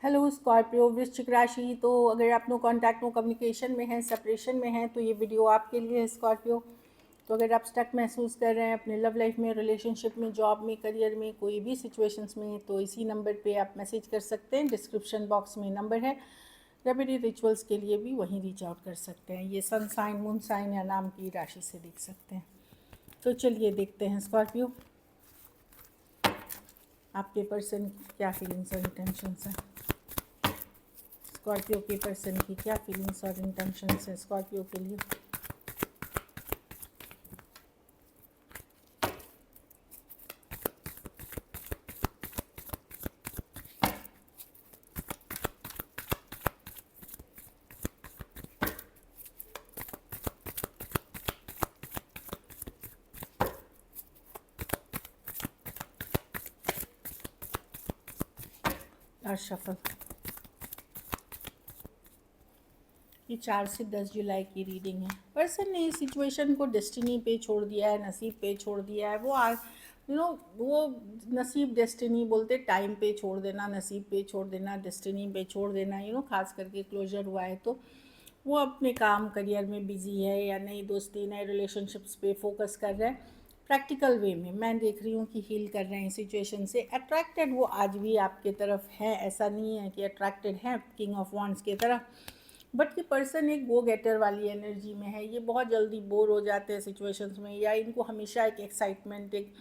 Hello Scorpio वृश्चिक राशि। तो अगर आप नो कॉन्टैक्ट नो कम्युनिकेशन में हैं, सेपरेशन में हैं, तो ये वीडियो आपके लिए है स्कॉर्पियो। तो अगर आप स्टक महसूस कर रहे हैं अपने लव लाइफ में, रिलेशनशिप में, जॉब में, करियर में, कोई भी सिचुएशंस में, तो इसी नंबर पे आप मैसेज कर सकते हैं। डिस्क्रिप्शन बॉक्स में नंबर है। रेमेडी रिचुअल्स के लिए भी वहीं रीच आउट कर सकते हैं। ये सन साइन, मून साइन या नाम की राशि से देख सकते हैं। तो चलिए देखते हैं स्कॉर्पियो, आपके पर्सन की क्या फीलिंग्स और इंटेंशंस हैं। स्कॉर्पियो के पर्सन की क्या फीलिंग्स और इंटेंशंस है स्कॉर्पियो के लिए। और शफल, ये 4 से 10 जुलाई की रीडिंग है। पर्सन ने इस सिचुएशन को डेस्टिनी पे छोड़ दिया है, नसीब पे छोड़ दिया है। वो वो नसीब डेस्टिनी बोलते, टाइम पे छोड़ देना, नसीब पे छोड़ देना, डेस्टिनी पे छोड़ देना। खास करके क्लोजर हुआ है तो वो अपने काम करियर में बिजी है, या नई दोस्ती, नए रिलेशनशिप्स पे फोकस कर रहा है। प्रैक्टिकल वे में मैं देख रही हूँ कि हील कर रहे हैं सिचुएशन से। अट्रैक्टेड वो आज भी आपके तरफ है, ऐसा नहीं है कि अट्रैक्टेड है किंग ऑफ वॉन्ड्स की तरह। बट ये पर्सन एक गो गेटर वाली एनर्जी में है। ये बहुत जल्दी बोर हो जाते हैं सिचुएशंस में, या इनको हमेशा एक एक्साइटमेंट, एक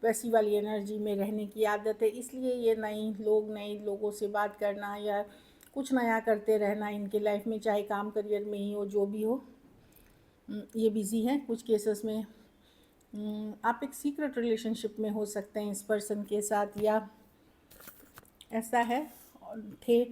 वैसी वाली एनर्जी में रहने की आदत है। इसलिए ये नए लोगों से बात करना या कुछ नया करते रहना इनके लाइफ में, चाहे काम करियर में ही हो, जो भी हो, ये बिज़ी है। कुछ केसेस में आप एक सीक्रेट रिलेशनशिप में हो सकते हैं इस पर्सन के साथ, या ऐसा है थे।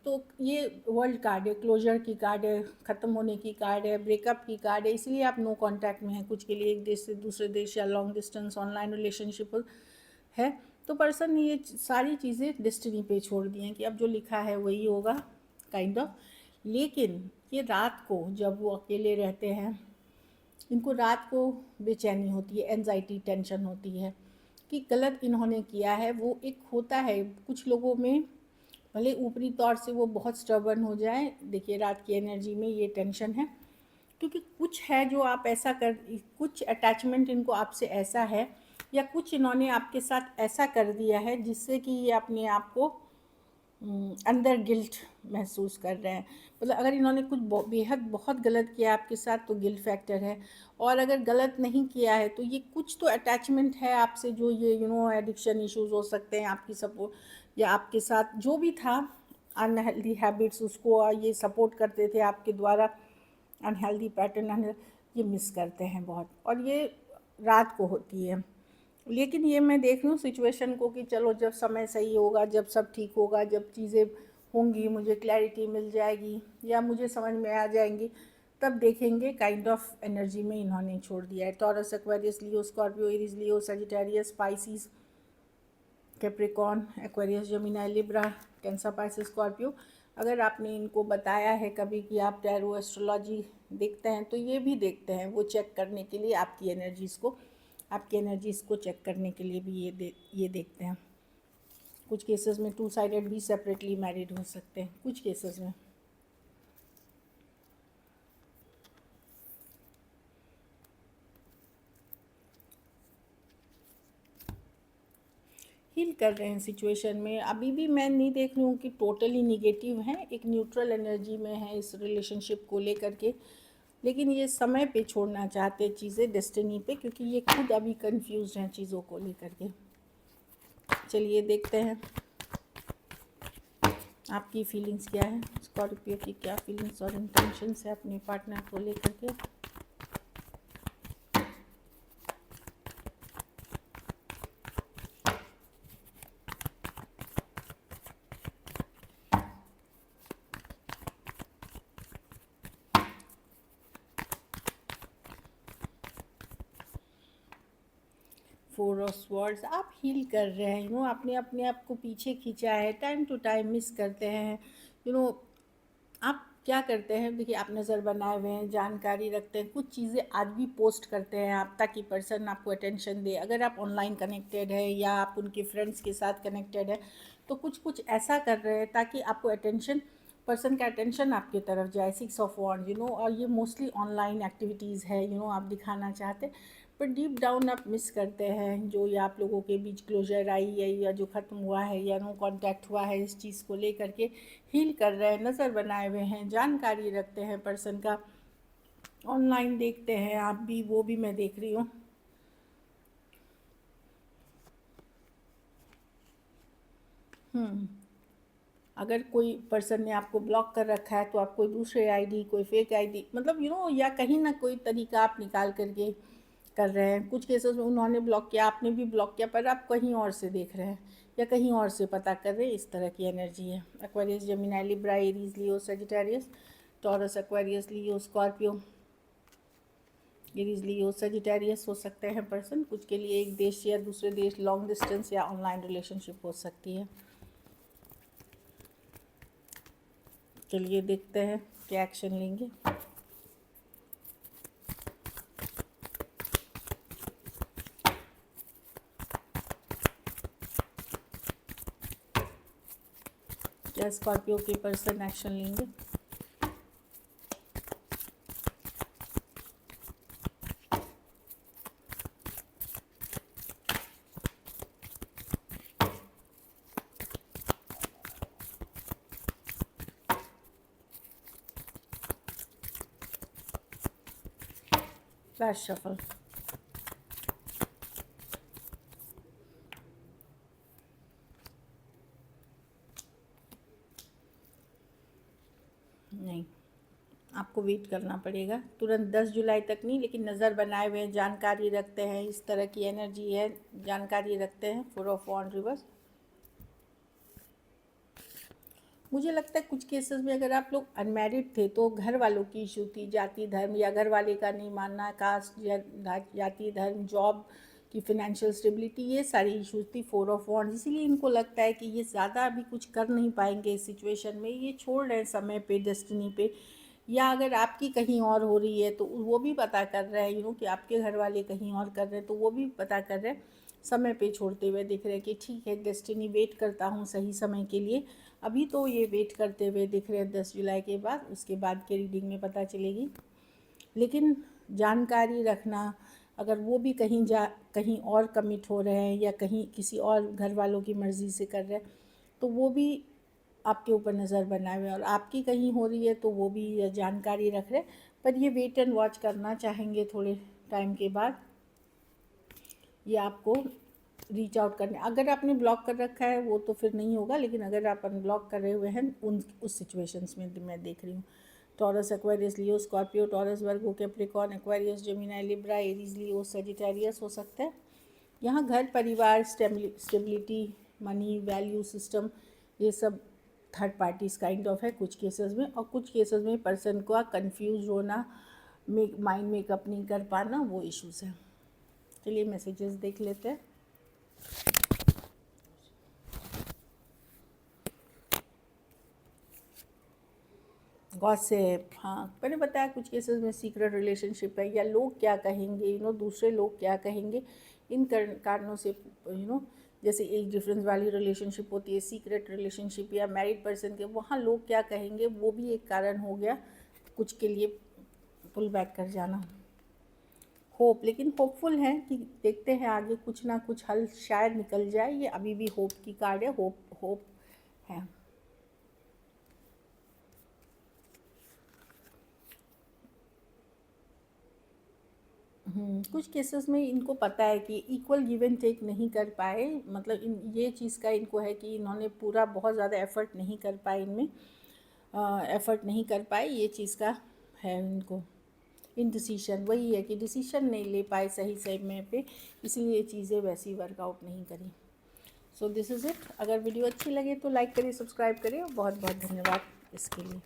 तो ये वर्ल्ड कार्ड है, क्लोजर की कार्ड है, ख़त्म होने की कार्ड है, ब्रेकअप की कार्ड है। इसलिए आप नो कांटेक्ट में हैं कुछ के लिए, एक देश से दूसरे देश या लॉन्ग डिस्टेंस ऑनलाइन रिलेशनशिप है। तो पर्सन ने ये सारी चीज़ें डेस्टिनी पे छोड़ दी हैं कि अब जो लिखा है वही होगा, काइंड ऑफ। लेकिन ये रात को जब वो अकेले रहते हैं, इनको रात को बेचैनी होती है, एनजाइटी, टेंशन होती है कि गलत इन्होंने किया है। वो एक होता है कुछ लोगों में, भले ऊपरी तौर से वो बहुत स्टबर्न हो जाए। देखिए रात की एनर्जी में ये टेंशन है, क्योंकि कुछ है जो आप ऐसा कर, कुछ अटैचमेंट इनको आपसे ऐसा है, या कुछ इन्होंने आपके साथ ऐसा कर दिया है जिससे कि ये अपने आप को अंदर गिल्ट महसूस कर रहे हैं। मतलब अगर इन्होंने कुछ बेहद बहुत गलत किया आपके साथ तो गिल्ट फैक्टर है, और अगर गलत नहीं किया है तो ये कुछ तो अटैचमेंट है आपसे, जो ये एडिक्शन इश्यूज हो सकते हैं आपकी सपोर्ट, या आपके साथ जो भी था अनहेल्दी हैबिट्स, उसको ये सपोर्ट करते थे आपके द्वारा, अनहेल्दी पैटर्न ये मिस करते हैं बहुत। और ये रात को होती है। लेकिन ये मैं देख रही हूँ सिचुएशन को कि चलो जब समय सही होगा, जब सब ठीक होगा, जब चीज़ें होंगी, मुझे क्लैरिटी मिल जाएगी या मुझे समझ में आ जाएंगी, तब देखेंगे। काइंड ऑफ एनर्जी में इन्होंने छोड़ दिया है। Taurus, Aquarius, Leo, Scorpio, Aries, Leo, Sagittarius, Pisces, Capricorn, Aquarius, Gemini, Libra, Cancer, Pisces, Scorpio. अगर आपने इनको बताया है कभी कि आप टैरो एस्ट्रोलॉजी देखते हैं, तो ये भी देखते हैं, वो चेक करने के लिए आपकी एनर्जीज़ को चेक करने के लिए भी ये देखते हैं। कुछ केसेस में 2 साइडेड भी सेपरेटली मैरिड हो सकते हैं, कुछ केसेस में। हील कर रहे हैं सिचुएशन में। अभी भी मैं नहीं देख रही हूँ कि टोटली निगेटिव हैं, एक न्यूट्रल एनर्जी में है इस रिलेशनशिप को लेकर के। लेकिन ये समय पे छोड़ना चाहते चीज़ें, डेस्टिनी पे, क्योंकि ये खुद अभी कंफ्यूज हैं चीज़ों को लेकर के। चलिए देखते हैं आपकी फीलिंग्स क्या है, स्कॉर्पियो की क्या फीलिंग्स और इंटेंशंस है अपने पार्टनर को लेकर के। फोर ऑफ स्वॉर्ड्स, आप हील कर रहे हैं। आपने अपने आप को पीछे खींचा है, टाइम टू टाइम मिस करते हैं। आप क्या करते हैं, देखिए आप नज़र बनाए हुए हैं, जानकारी रखते हैं, कुछ चीज़ें आज भी पोस्ट करते हैं आप, ताकि पर्सन आपको अटेंशन दे। अगर आप ऑनलाइन कनेक्टेड है या आप उनके फ्रेंड्स के साथ कनेक्टेड है, तो कुछ कुछ ऐसा कर रहे हैं ताकि आपको अटेंशन, पर्सन का अटेंशन आपकी तरफ जाए। 6 ऑफ वॉन्ड्स, और ये मोस्टली ऑनलाइन एक्टिविटीज़ है, आप दिखाना चाहते, पर डीप डाउन आप मिस करते हैं जो ये आप लोगों के बीच क्लोजर आई है या जो ख़त्म हुआ है या नो कांटेक्ट हुआ है, इस चीज़ को लेकर के हील कर रहे हैं, नज़र बनाए हुए हैं, जानकारी रखते हैं पर्सन का, ऑनलाइन देखते हैं आप भी, वो भी मैं देख रही हूँ। अगर कोई पर्सन ने आपको ब्लॉक कर रखा है तो आप कोई दूसरे आईडी, कोई फेक आईडी, मतलब या कहीं ना कोई तरीका आप निकाल करके कर रहे हैं। कुछ केसेस में उन्होंने ब्लॉक किया, आपने भी ब्लॉक किया, पर आप कहीं और से देख रहे हैं या कहीं और से पता कर रहे हैं, इस तरह की एनर्जी है। Aquarius, Gemini, Libra, Aries, Leo, Sagittarius, taurus, Aquarius, Leo, Scorpio, Aries, Leo, Sagittarius हो सकते हैं पर्सन। कुछ के लिए एक देश या दूसरे देश, लॉन्ग डिस्टेंस या ऑनलाइन रिलेशनशिप हो सकती है। चलिए देखते हैं क्या एक्शन लेंगे। क्या स्कॉर्पियो के पर्सन एक्शन लेंगे? Flash shuffle. नहीं, आपको वेट करना पड़ेगा, तुरंत 10 जुलाई तक नहीं, लेकिन नज़र बनाए हुए हैं, जानकारी रखते हैं, इस तरह की एनर्जी है, जानकारी रखते हैं। 4 ऑफ वॉन्ड रिवर्स। मुझे लगता है कुछ केसेस में अगर आप लोग अनमैरिड थे तो घर वालों की इशू थी, जाति धर्म या घर वाले का नहीं मानना, कास्ट या जाति धर्म, जॉब की फिनेंशियल स्टेबिलिटी, ये सारी इश्यूज थी। 4 ऑफ वॉन्ड, इसीलिए इनको लगता है कि ये ज़्यादा अभी कुछ कर नहीं पाएंगे इस सिचुएशन में, ये छोड़ रहे हैं समय पे, डेस्टिनी पे। या अगर आपकी कहीं और हो रही है तो वो भी पता कर रहे हैं, कि आपके घर वाले कहीं और कर रहे हैं तो वो भी पता कर रहे हैं, समय पे छोड़ते हुए दिख रहे हैं कि ठीक है, डेस्टिनी वेट करता हूँ सही समय के लिए। अभी तो ये वेट करते हुए दिख रहे हैं 10 जुलाई के बाद, उसके बाद के रीडिंग में पता चलेगी। लेकिन जानकारी रखना, अगर वो भी कहीं और कमिट हो रहे हैं या कहीं किसी और घर वालों की मर्ज़ी से कर रहे हैं, तो वो भी आपके ऊपर नज़र बनाए हुए हैं, और आपकी कहीं हो रही है तो वो भी जानकारी रख रहे हैं। पर ये वेट एंड वॉच करना चाहेंगे थोड़े टाइम के बाद, ये आपको रीच आउट करने। अगर आपने ब्लॉक कर रखा है वो तो फिर नहीं होगा, लेकिन अगर आप अनब्लॉक कर रहे हुए हैं उस सिचुएशंस में मैं देख रही हूँ। Taurus, Aquarius, Leo, Scorpio, Taurus, Virgo, Capricorn, Aquarius, Gemini, Libra, Aries, Leo, Sagittarius हो सकता है। यहाँ घर परिवार, स्टेबिलिटी, मनी, वैल्यू सिस्टम, ये सब थर्ड पार्टीज काइंड ऑफ है कुछ केसेस में, और कुछ केसेस में पर्सन को कंफ्यूज होना, माइंड मेकअप नहीं कर पाना, वो इश्यूज़ हैं। चलिए मैसेजेस देख लेते हैं। गॉसिप, हाँ, मैंने बताया कुछ केसेस में सीक्रेट रिलेशनशिप है, या लोग क्या कहेंगे, दूसरे लोग क्या कहेंगे, इन कारणों से, जैसे एज डिफरेंस वाली रिलेशनशिप होती है, सीक्रेट रिलेशनशिप या मैरिड पर्सन के, वहाँ लोग क्या कहेंगे, वो भी एक कारण हो गया कुछ के लिए पुल बैक कर जाना। होप, लेकिन होपफुल है कि देखते हैं आगे कुछ ना कुछ हल शायद निकल जाए, ये अभी भी होप की कार्ड है, होप है। कुछ केसेस में इनको पता है कि इक्वल गिव एंड टेक नहीं कर पाए, मतलब ये चीज़ का इनको है कि इन्होंने पूरा बहुत ज़्यादा एफर्ट नहीं कर पाए, इनमें एफर्ट नहीं कर पाए, ये चीज़ का है इनको। इनडिसीशन, वही है कि डिसीशन नहीं ले पाए सही समय पे, इसीलिए ये चीज़ें वैसी वर्कआउट नहीं करी। So this is it. अगर वीडियो अच्छी लगे तो लाइक करिए, सब्सक्राइब करिए, और बहुत बहुत धन्यवाद इसके लिए।